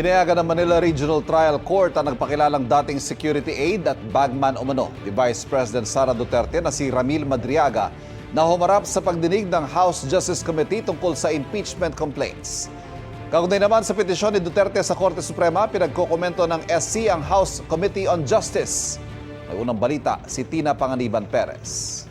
Pinayagan ng Manila Regional Trial Court ang nagpakilalang dating security aide at bagman umano ni Vice President Sara Duterte na si Ramil Madriaga na humarap sa pagdinig ng House Justice Committee tungkol sa impeachment complaints. Kaugnay naman sa petisyon ni Duterte sa Korte Suprema, pinagkokomento ng SC ang House Committee on Justice. May unang balita si Tina Panganiban Perez.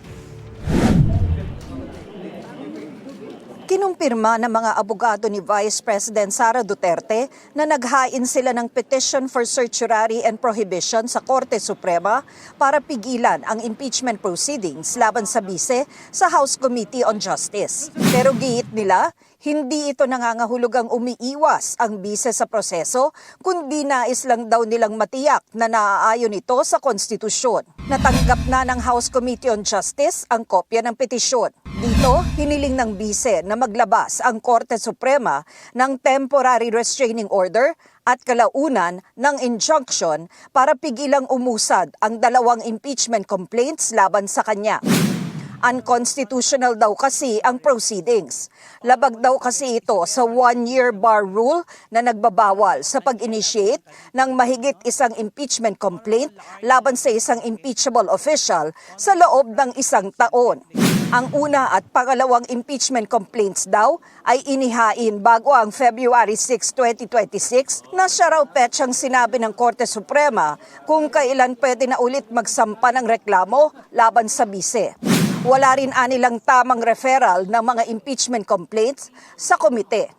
Kinumpirma ng mga abogado ni Vice President Sara Duterte na naghain sila ng petition for certiorari and prohibition sa Korte Suprema para pigilan ang impeachment proceedings laban sa bise sa House Committee on Justice. Pero giit nila, hindi ito nangangahulugang umiiwas ang bise sa proseso, kundi nais lang daw nilang matiyak na naaayon ito sa konstitusyon. Natanggap na ng House Committee on Justice ang kopya ng petisyon. Dito, hiniling ng bise na maglabas ang Korte Suprema ng temporary restraining order at kalaunan ng injunction para pigilang umusad ang dalawang impeachment complaints laban sa kanya. Unconstitutional daw kasi ang proceedings. Labag daw kasi ito sa one-year bar rule na nagbabawal sa pag-initiate ng mahigit isang impeachment complaint laban sa isang impeachable official sa loob ng isang taon. Ang una at pangalawang impeachment complaints daw ay inihain bago ang February 6, 2026 na siya raw petsang sinabi ng Korte Suprema kung kailan pwede na ulit magsampa ng reklamo laban sa bise. Wala rin anilang tamang referral ng mga impeachment complaints sa komite.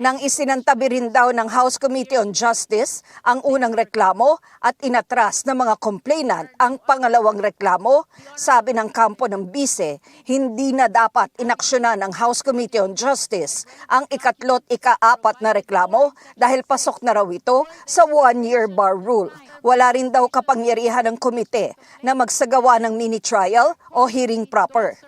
Nang isinantabi rin daw ng House Committee on Justice ang unang reklamo at inatras ng mga complainant ang pangalawang reklamo, sabi ng kampo ng bise, hindi na dapat inaksyonan ng House Committee on Justice ang ikatlo't ika-apat na reklamo dahil pasok na raw ito sa one-year bar rule. Wala rin daw kapangyarihan ng komite na magsagawa ng mini-trial o hearing proper.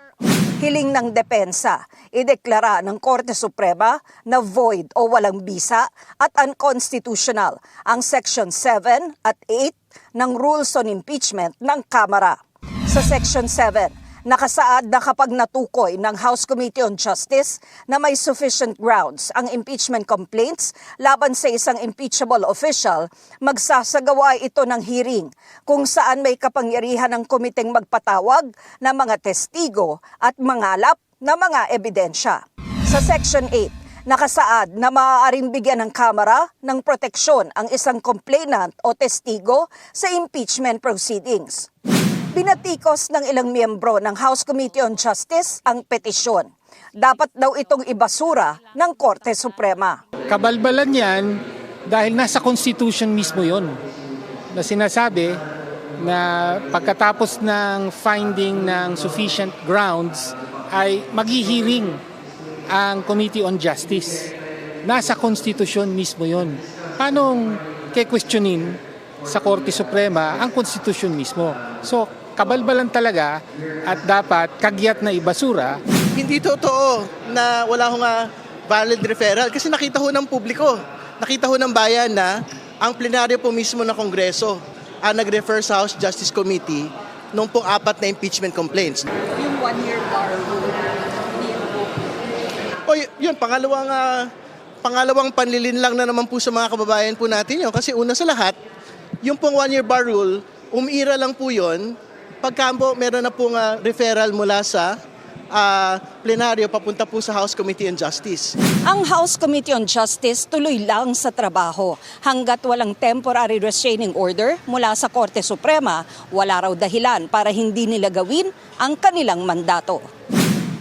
Hiling ng depensa, ideklara ng Korte Suprema na void o walang bisa at unconstitutional ang Section 7 at 8 ng Rules on Impeachment ng Kamara. Sa Section 7, nakasaad na kapag natukoy ng House Committee on Justice na may sufficient grounds ang impeachment complaints laban sa isang impeachable official, magsasagawa ito ng hearing kung saan may kapangyarihan ng komiteng magpatawag ng mga testigo at mangalap na mga ebidensya. Sa Section 8, nakasaad na maaaring bigyan ng Kamara ng proteksyon ang isang complainant o testigo sa impeachment proceedings. Binatikos ng ilang miyembro ng House Committee on Justice ang petisyon. Dapat daw itong ibasura ng Korte Suprema. Kabalbalan yan dahil nasa Constitution mismo yon na sinasabi na pagkatapos ng finding ng sufficient grounds ay maghihiring ang Committee on Justice. Nasa Constitution mismo yon. Paano ke-questionin sa Korte Suprema ang Constitution mismo? So, kabalbalan talaga at dapat kagyat na ibasura. Hindi totoo na wala hong valid referral kasi nakita ho ng publiko, nakita ho ng bayan na ang plenaryo po mismo ng Kongreso ang nag-refer sa House Justice Committee nung pong 4 na impeachment complaints. Yung one-year bar rule. O yun, pangalawang panlilin lang na naman po sa mga kababayan po natin yun. Kasi una sa lahat, yung pong one-year bar rule, umiira lang po yun pagka po meron na pong referral mula sa plenaryo papunta po sa House Committee on Justice. Ang House Committee on Justice tuloy lang sa trabaho. Hanggat walang temporary restraining order mula sa Korte Suprema, wala raw dahilan para hindi nila gawin ang kanilang mandato.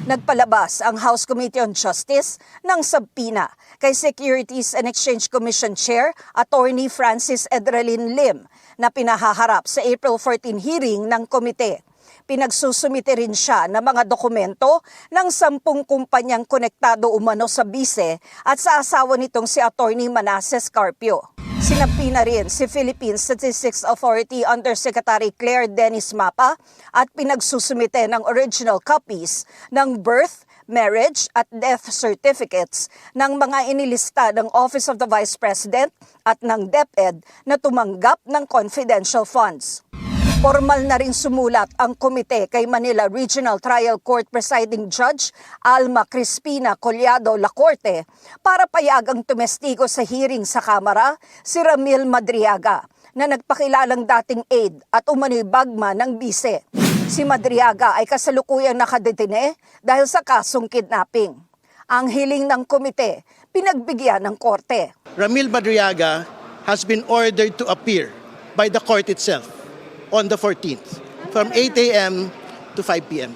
Nagpalabas ang House Committee on Justice ng subpina kay Securities and Exchange Commission Chair Attorney Francis Edralin Lim na pinahaharap sa April 14 hearing ng komite. Pinagsusumite rin siya ng mga dokumento ng 10 kumpanyang konektado umano sa bise at sa asawa nitong si Attorney Manasseh Carpio. Sinapina rin si Philippine Statistics Authority Undersecretary Claire Dennis Mapa at pinagsusumite ng original copies ng birth, marriage at death certificates ng mga inilista ng Office of the Vice President at ng DepEd na tumanggap ng confidential funds. Formal na rin sumulat ang komite kay Manila Regional Trial Court Presiding Judge Alma Crispina Collado Lacorte para payagang tumestigo sa hearing sa Kamara si Ramil Madriaga na nagpakilalang dating aide at umano'y bagman ng bise. Si Madriaga ay kasalukuyang nakadetine dahil sa kasong kidnapping. Ang hiling ng komite, pinagbigyan ng korte. Ramil Madriaga has been ordered to appear by the court itself on the 14th from 8 a.m. to 5 p.m.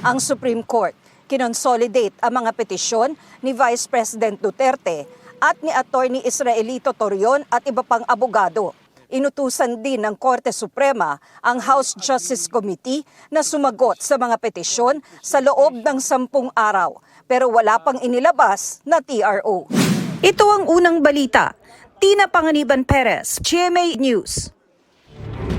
Ang Supreme Court kinonsolidate ang mga petisyon ni Vice President Duterte at ni Attorney Israelito Torion at iba pang abogado. Inutusan din ng Korte Suprema ang House Justice Committee na sumagot sa mga petisyon sa loob ng 10 araw pero wala pang inilabas na TRO. Ito ang unang balita. Tina Panganiban Perez, GMA News.